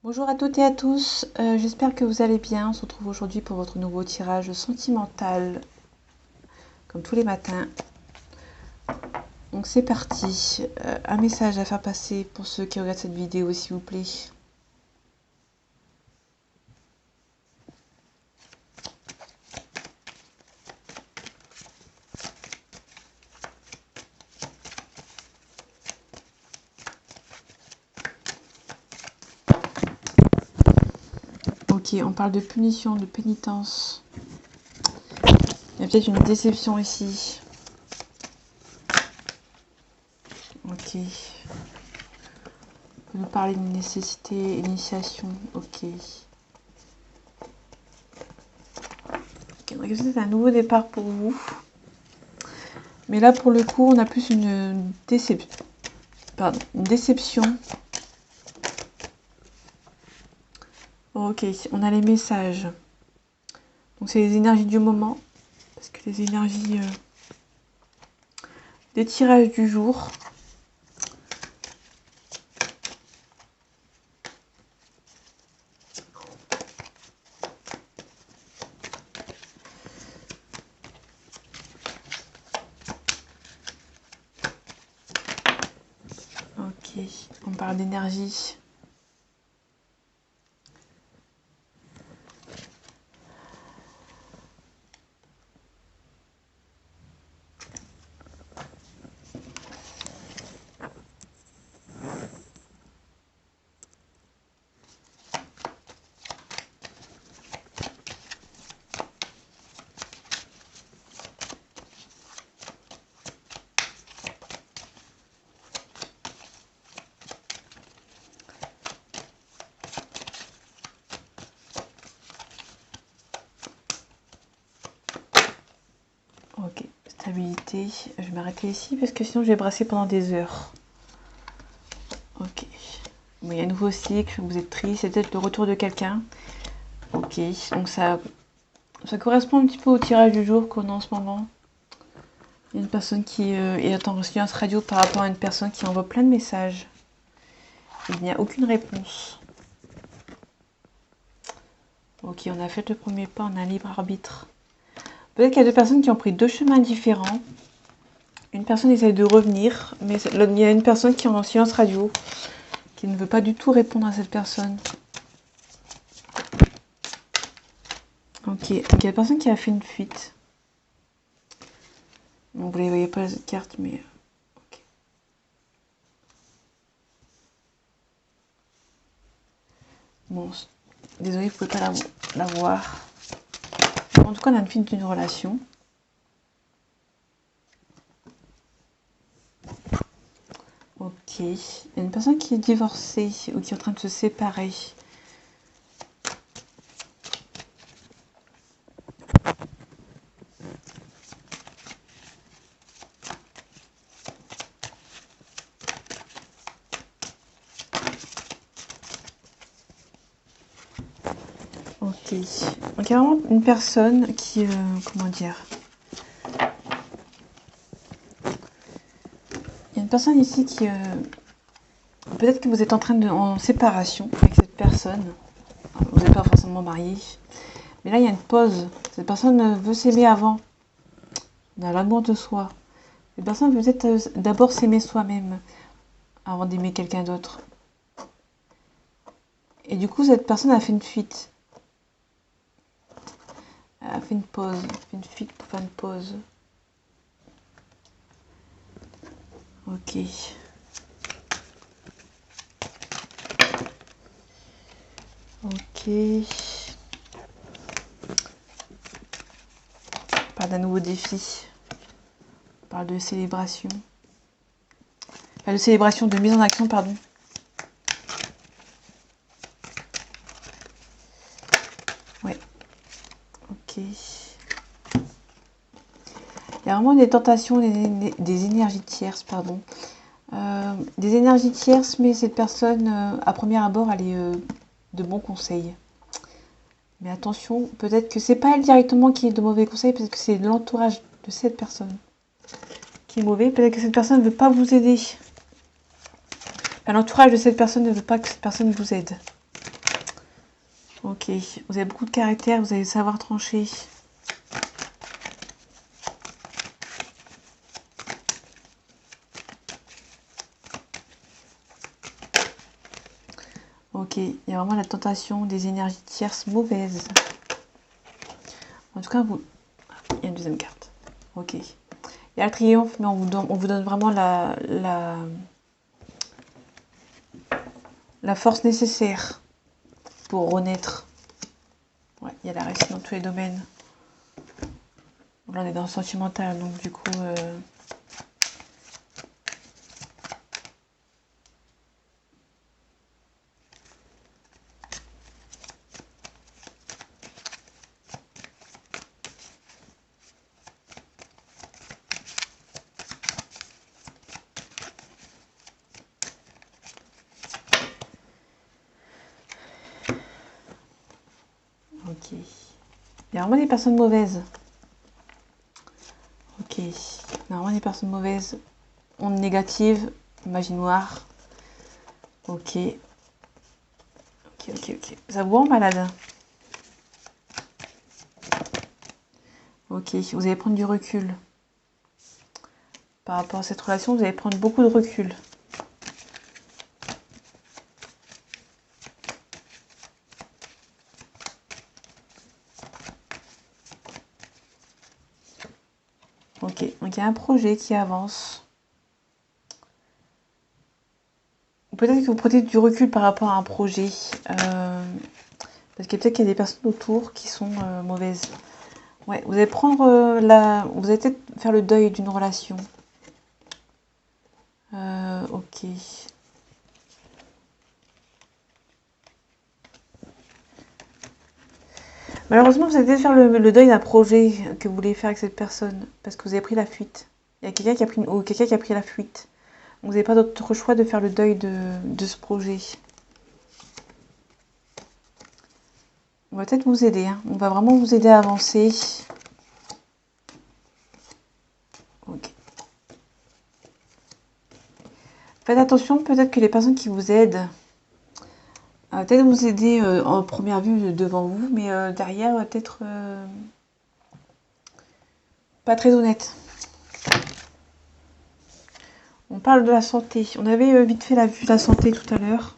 Bonjour à toutes et à tous, j'espère que vous allez bien. On se retrouve aujourd'hui pour votre nouveau tirage sentimental, comme tous les matins. Donc c'est parti, un message à faire passer pour ceux qui regardent cette vidéo s'il vous plaît. Ok, on parle de punition, de pénitence. Il y a peut-être une déception ici. Ok. On peut nous parler d'une nécessité, initiation. Ok. Donc c'est un nouveau départ pour vous. Mais là pour le coup on a plus une déception. Pardon, une déception. Ok, on a les messages. Donc c'est les énergies du moment. Parce que les énergies des tirages du jour. Ok, on parle d'énergie. Ok, stabilité. Je vais m'arrêter ici parce que sinon je vais brasser pendant des heures. Ok. Bon, il y a un nouveau cycle, vous êtes triste, c'est peut-être le retour de quelqu'un. Ok, donc ça correspond un petit peu au tirage du jour qu'on a en ce moment. Il y a une personne qui est en silence radio par rapport à une personne qui envoie plein de messages. Il n'y a aucune réponse. Ok, on a fait le premier pas, on a un libre arbitre. Peut-être qu'il y a deux personnes qui ont pris deux chemins différents. Une personne essaie de revenir, mais il y a une personne qui est en silence radio, qui ne veut pas du tout répondre à cette personne. Ok, donc il y a une personne qui a fait une fuite. Donc vous ne voyez pas cette carte, mais... ok. Bon, désolé, vous ne pouvez pas la voir. En tout cas, on a une fuite d'une relation. Ok, il y a une personne qui est divorcée ou qui est en train de se séparer. Ok, donc il y a vraiment une personne qui, comment dire, il y a une personne ici qui, peut-être que vous êtes en séparation avec cette personne, vous n'êtes pas forcément marié, mais là il y a une pause, cette personne veut s'aimer avant, on a l'amour de soi, cette personne veut peut-être d'abord s'aimer soi-même avant d'aimer quelqu'un d'autre. Et du coup cette personne a fait une fuite. Elle a fait une pause, une fuite pour faire une pause. Ok. Ok. On parle d'un nouveau défi. On parle de célébration. Enfin, de célébration, de mise en action, pardon. Ouais. Ok. Il y a vraiment des tentations, des énergies tierces, pardon. Des énergies tierces, mais cette personne, à premier abord, elle est de bons conseils. Mais attention, peut-être que c'est pas elle directement qui est de mauvais conseils, peut-être que c'est l'entourage de cette personne qui est mauvais. Peut-être que cette personne ne veut pas vous aider. Enfin, l'entourage de cette personne ne veut pas que cette personne vous aide. Ok, vous avez beaucoup de caractère, vous allez savoir trancher. Ok, il y a vraiment la tentation des énergies tierces mauvaises. En tout cas, vous... il y a une deuxième carte. Ok. Il y a le triomphe, mais on vous donne vraiment la force nécessaire pour renaître. Ouais, il y a la réussite dans tous les domaines. Là, on est dans le sentimental, donc du coup... Ok. Il y a vraiment des personnes mauvaises. Ok. Il y a vraiment des personnes mauvaises. Onde négative, magie noire. Ok. Ok. Ça vous rend malade. Ok. Vous allez prendre du recul. Par rapport à cette relation, vous allez prendre beaucoup de recul. Ok. Donc il y a un projet qui avance. Peut-être que vous prenez du recul par rapport à un projet. Parce que peut-être qu'il y a des personnes autour qui sont mauvaises. Ouais, vous allez prendre vous allez peut-être faire le deuil d'une relation. Ok. Malheureusement, vous allez peut-être faire le deuil d'un projet que vous voulez faire avec cette personne. Parce que vous avez pris la fuite. Il y a quelqu'un qui a pris quelqu'un qui a pris la fuite. Donc, vous n'avez pas d'autre choix de faire le deuil de ce projet. On va peut-être vous aider. Hein. On va vraiment vous aider à avancer. Ok. Faites attention, peut-être que les personnes qui vous aident peut-être vous aider en première vue devant vous, mais derrière, peut-être pas très honnête. On parle de la santé. On avait vite fait la vue de la santé tout à l'heure.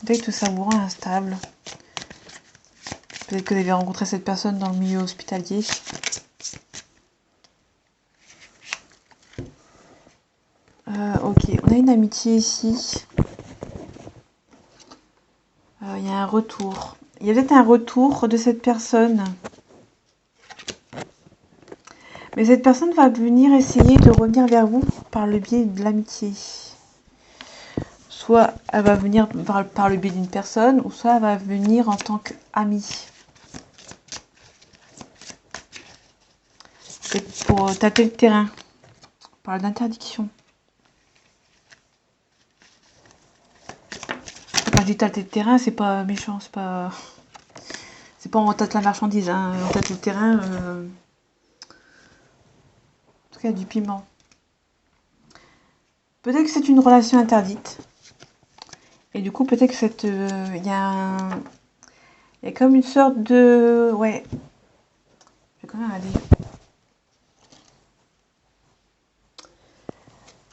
Peut-être que ça vous rend instable. Peut-être que vous avez rencontré cette personne dans le milieu hospitalier. Ok, on a une amitié ici. Il y a un retour. Il y a peut-être un retour de cette personne. Mais cette personne va venir essayer de revenir vers vous par le biais de l'amitié. Soit elle va venir par le biais d'une personne, ou soit elle va venir en tant qu'amie. C'est pour tâter le terrain. On parle d'interdiction. Quand je dis tâter le terrain, c'est pas méchant, c'est pas on tâte la marchandise, hein. On tâte le terrain. En tout cas, du piment. Peut-être que c'est une relation interdite. Et du coup, peut-être que il y a comme une sorte de... Ouais. Je vais quand même aller.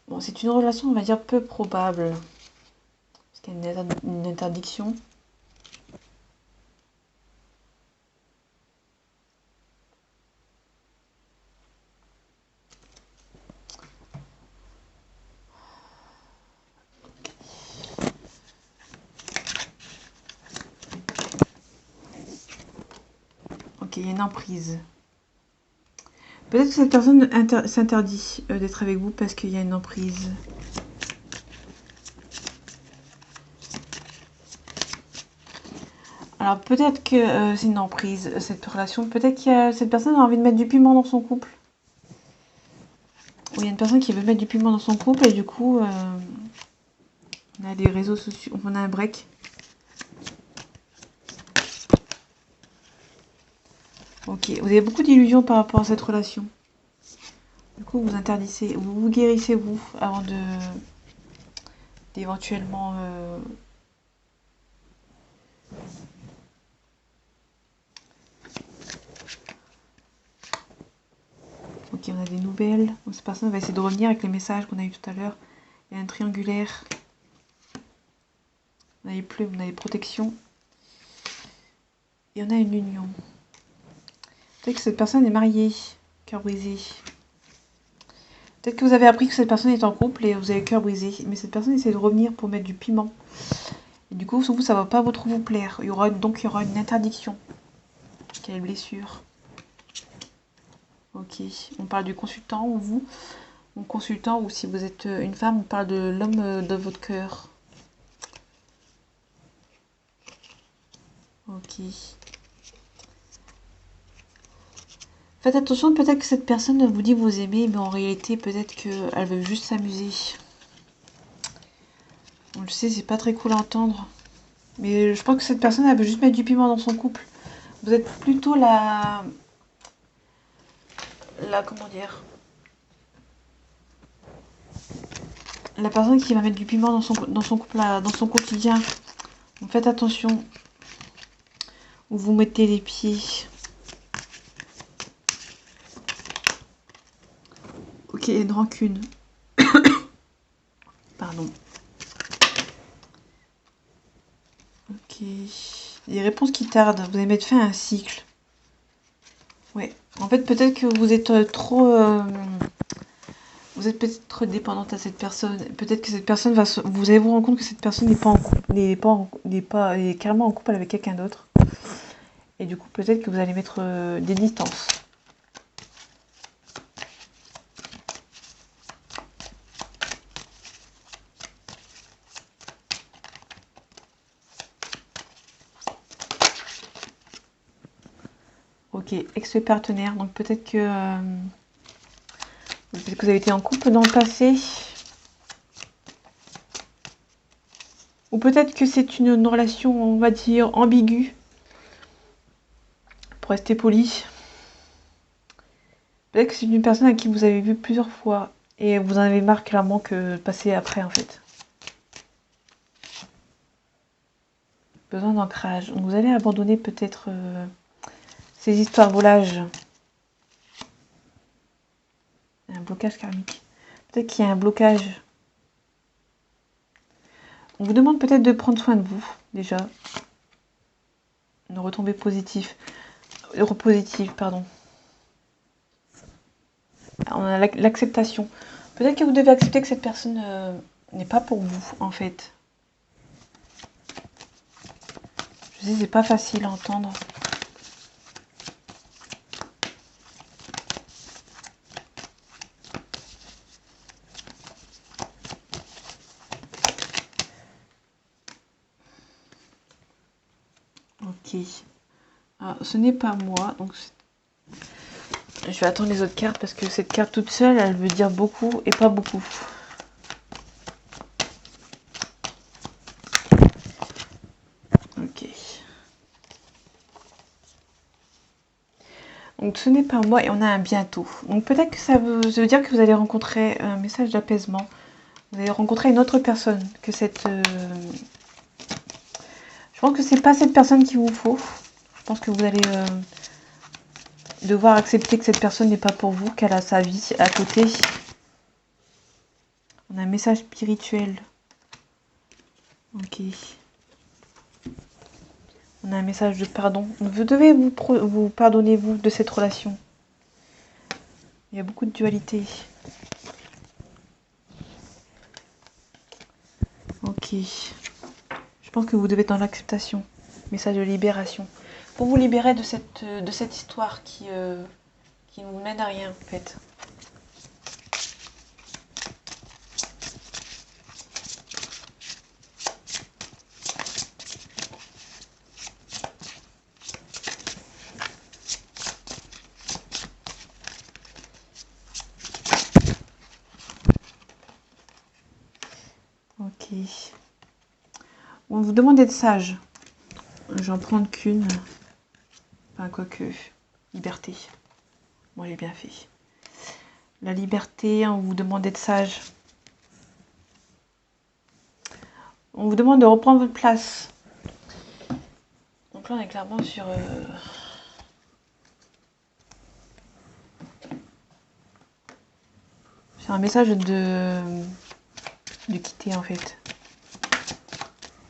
Bon, c'est une relation, on va dire, peu probable. Parce qu'il y a une interdiction. Ok, il y a une emprise. Peut-être que cette personne s'interdit d'être avec vous parce qu'il y a une emprise. Alors peut-être que c'est une emprise, cette relation. Peut-être que cette personne a envie de mettre du piment dans son couple. Ou il y a une personne qui veut mettre du piment dans son couple et du coup, on a les réseaux sociaux, on a un break. Ok, vous avez beaucoup d'illusions par rapport à cette relation. Du coup, vous interdissez, vous guérissez vous avant d'éventuellement... Ok, on a des nouvelles. Donc, cette personne va essayer de revenir avec les messages qu'on a eu tout à l'heure. Il y a un triangulaire. On a les plumes, on a les protections. Et on a une union. Peut-être que cette personne est mariée. Cœur brisé. Peut-être que vous avez appris que cette personne est en couple et vous avez le cœur brisé. Mais cette personne essaie de revenir pour mettre du piment. Et du coup, vous, ça va pas trop vous plaire. Il y aura une interdiction. Quelle blessure. Ok. On parle du consultant ou vous. Mon consultant, ou si vous êtes une femme, on parle de l'homme de votre cœur. Ok. Faites attention, peut-être que cette personne vous dit que vous aimez, mais en réalité, peut-être qu'elle veut juste s'amuser. On le sait, c'est pas très cool à entendre. Mais je pense que cette personne, elle veut juste mettre du piment dans son couple. Vous êtes plutôt comment dire, la personne qui va mettre du piment dans son couple, dans son quotidien. Donc faites attention où vous mettez les pieds. Ok, il y a une rancune. Pardon. Ok. Les réponses qui tardent. Vous allez mettre fin à un cycle. Ouais. En fait, peut-être que vous êtes trop... vous êtes peut-être trop dépendante à cette personne. Peut-être que cette personne va... Vous allez vous rendre compte que cette personne n'est pas en couple. Est carrément en couple avec quelqu'un d'autre. Et du coup, peut-être que vous allez mettre des distances. Ok, ex-partenaire. Donc peut-être que vous avez été en couple dans le passé. Ou peut-être que c'est une relation, on va dire, ambiguë. Pour rester poli. Peut-être que c'est une personne à qui vous avez vu plusieurs fois. Et vous en avez marre clairement que de passer après, en fait. Besoin d'ancrage. Donc vous allez abandonner peut-être ces histoires volages. Un blocage karmique. Peut-être qu'il y a un blocage. On vous demande peut-être de prendre soin de vous, déjà. Une retombée positive. Pardon. On a l'acceptation. Peut-être que vous devez accepter que cette personne n'est pas pour vous, en fait. Je sais, c'est pas facile à entendre. Ok. Alors, ce n'est pas moi, donc je vais attendre les autres cartes parce que cette carte toute seule, elle veut dire beaucoup et pas beaucoup. Ok. Donc ce n'est pas moi et on a un bientôt. Donc peut-être que ça veut dire que vous allez rencontrer un message d'apaisement. Vous allez rencontrer une autre personne que cette... Je pense que c'est pas cette personne qu'il vous faut. Je pense que vous allez devoir accepter que cette personne n'est pas pour vous, qu'elle a sa vie à côté. On a un message spirituel. Ok. On a un message de pardon. Vous devez vous pardonner, vous, de cette relation. Il y a beaucoup de dualité. Ok. Je pense que vous devez être dans l'acceptation. Message de libération. Pour vous libérer de cette histoire qui ne vous mène à rien, en fait. Ok. On vous demande d'être sage. J'en prends qu'une. Enfin, quoique. Liberté. Moi, j'ai bien fait. La liberté, on vous demande d'être sage. On vous demande de reprendre votre place. Donc là, on est clairement sur... sur un message de quitter, en fait.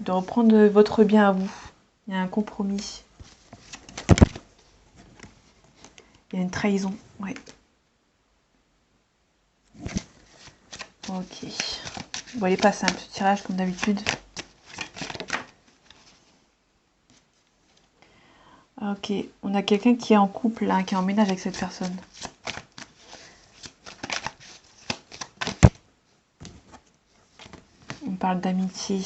De reprendre votre bien à vous. Il y a un compromis. Il y a une trahison, ouais. Ok. Bon, allez, passe un petit tirage comme d'habitude. Ok, on a quelqu'un qui est en couple, là, qui est en ménage avec cette personne. On parle d'amitié.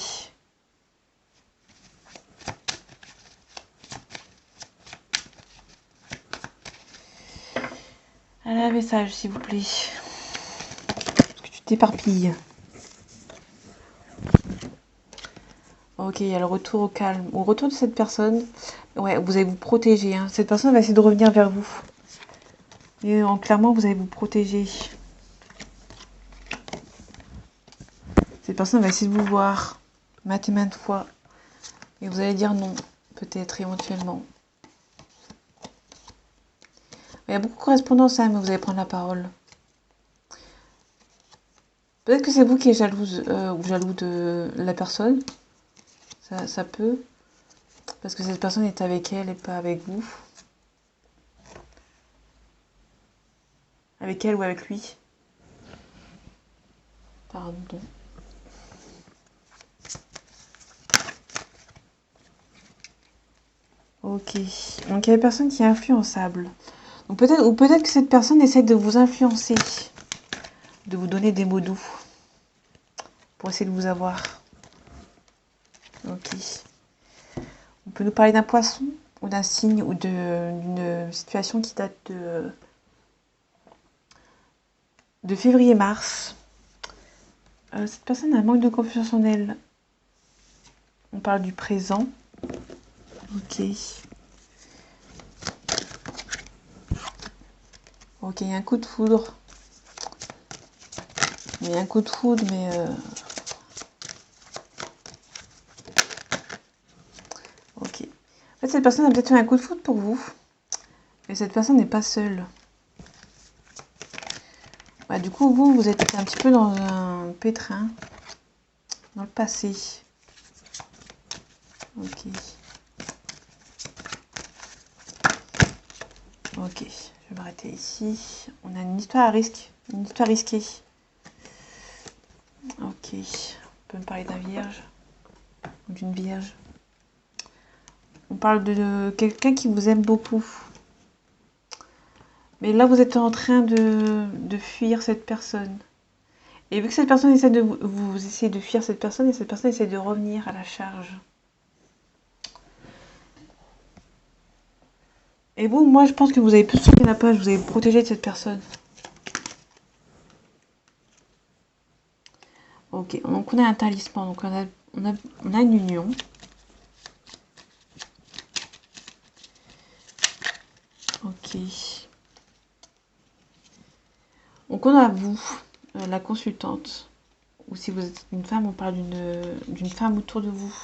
Allez, un message, s'il vous plaît. Parce que tu t'éparpilles. Ok, il y a le retour au calme. Au retour de cette personne, ouais, vous allez vous protéger. Hein. Cette personne va essayer de revenir vers vous. Et clairement, vous allez vous protéger. Cette personne va essayer de vous voir maintes et maintes fois. Et vous allez dire non, peut-être, éventuellement. Il y a beaucoup de correspondance, hein, mais vous allez prendre la parole. Peut-être que c'est vous qui êtes jalouse ou jaloux de la personne. Ça peut. Parce que cette personne est avec elle et pas avec vous. Avec elle ou avec lui. Pardon. Ok. Donc il y a une personne qui est influençable. Donc peut-être que cette personne essaie de vous influencer. De vous donner des mots doux. Pour essayer de vous avoir. Ok. On peut nous parler d'un poisson ou d'un signe ou d'une situation qui date de février-mars. Cette personne a un manque de confiance en elle. On parle du présent. Ok. Ok, il y a un coup de foudre. Il y a un coup de foudre, mais... Ok. En fait, cette personne a peut-être fait un coup de foudre pour vous. Et cette personne n'est pas seule. Bah, du coup, vous êtes un petit peu dans un pétrin. Dans le passé. Ok. Ok, je vais m'arrêter ici. On a une histoire à risque. Une histoire risquée. Ok. On peut me parler d'un vierge. Ou d'une vierge. On parle de quelqu'un qui vous aime beaucoup. Mais là, vous êtes en train de fuir cette personne. Et vu que cette personne essaie de vous essayez de fuir cette personne, et cette personne essaie de revenir à la charge. Et vous, moi, je pense que vous avez plus tourné la page, vous avez protégé de cette personne. Ok, donc on a un talisman, donc on a une union. Ok. Donc on a vous, la consultante. Ou si vous êtes une femme, on parle d'une femme autour de vous.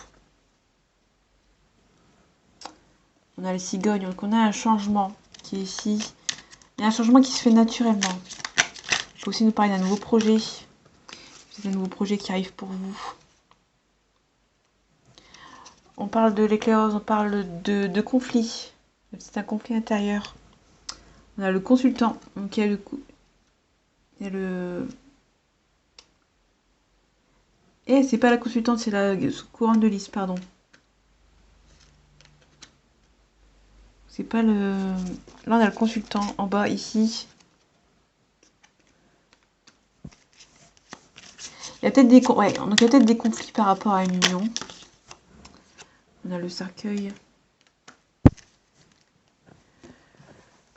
On a les cigognes, donc on a un changement qui est ici. Il y a un changement qui se fait naturellement. Il faut aussi nous parler d'un nouveau projet. C'est un nouveau projet qui arrive pour vous. On parle de l'éclairage, on parle de conflit. C'est un conflit intérieur. On a le consultant, donc il y a le... Eh, c'est pas la consultante, c'est la couronne de lys, pardon. C'est pas le... Là, on a le consultant en bas, ici. Il y a peut-être des... Ouais, donc il y a peut-être des conflits par rapport à une union. On a le cercueil.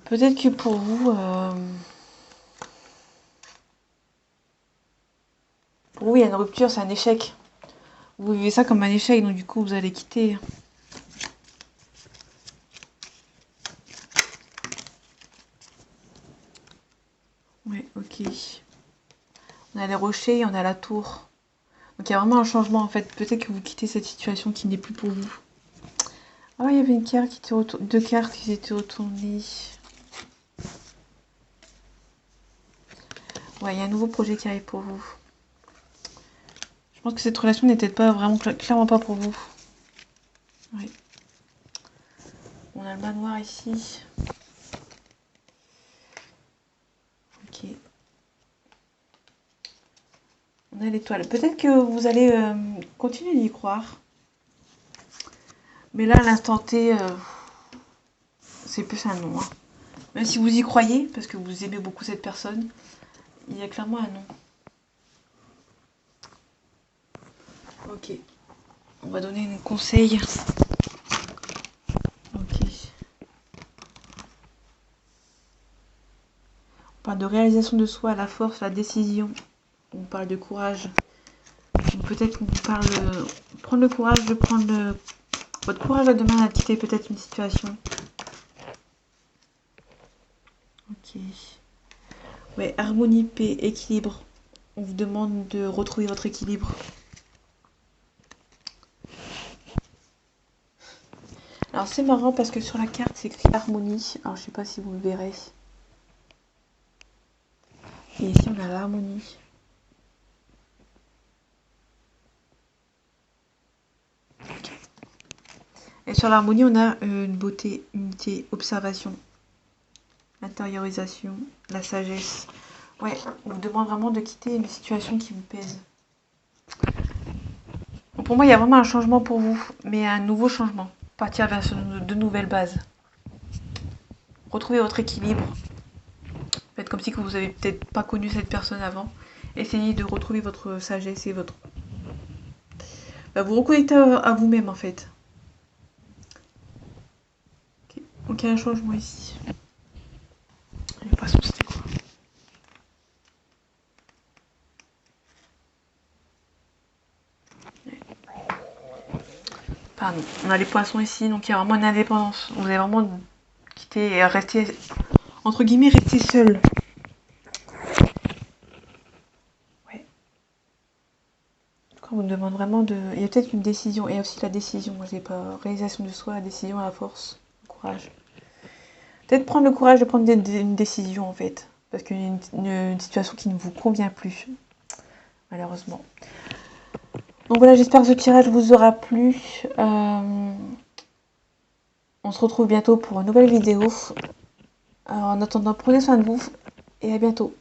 Peut-être que pour vous... Pour vous, il y a une rupture, c'est un échec. Vous vivez ça comme un échec, donc du coup, vous allez quitter. Ouais, ok. On a les rochers, on a la tour. Donc il y a vraiment un changement en fait. Peut-être que vous quittez cette situation qui n'est plus pour vous. Ah, il y avait une carte qui était deux cartes qui étaient retournées. Ouais, il y a un nouveau projet qui arrive pour vous. Je pense que cette relation n'était pas vraiment clairement pas pour vous. Oui. On a le manoir ici. Ok. On a l'étoile. Peut-être que vous allez continuer d'y croire. Mais là, à l'instant T, c'est plus un non. Hein. Même si vous y croyez, parce que vous aimez beaucoup cette personne, il y a clairement un non. Ok. On va donner un conseil. Ok. On parle de réalisation de soi, la force, la décision. On parle de courage. Peut-être qu'on parle prendre le courage de prendre votre courage à deux mains à quitter peut-être une situation. Ok. Ouais, harmonie, paix, équilibre. On vous demande de retrouver votre équilibre. Alors c'est marrant parce que sur la carte c'est écrit harmonie. Alors je sais pas si vous le verrez. Et ici on a l'harmonie. Et sur l'harmonie on a une beauté, unité, observation, intériorisation, la sagesse. Ouais, on vous demande vraiment de quitter une situation qui vous pèse. Donc pour moi il y a vraiment un changement pour vous, mais un nouveau changement. Partir vers de nouvelles bases. Retrouvez votre équilibre. Faites comme si vous n'avez peut-être pas connu cette personne avant. Essayez de retrouver votre sagesse et votre... vous reconnecter à vous-même en fait. Okay. Donc il y a un changement ici. Les poissons, c'était quoi? Pardon. On a les poissons ici, donc il y a vraiment une indépendance. Vous avez vraiment quitté et resté, entre guillemets, rester seul. Ouais. Quand on vous demande vraiment de... Il y a peut-être une décision, et aussi la décision. Moi, j'ai pas réalisation de soi, la décision à la force, le courage. Peut-être prendre le courage de prendre une décision, en fait. Parce qu'il y a une situation qui ne vous convient plus. Malheureusement. Donc voilà, j'espère que ce tirage vous aura plu. On se retrouve bientôt pour une nouvelle vidéo. Alors, en attendant, prenez soin de vous et à bientôt.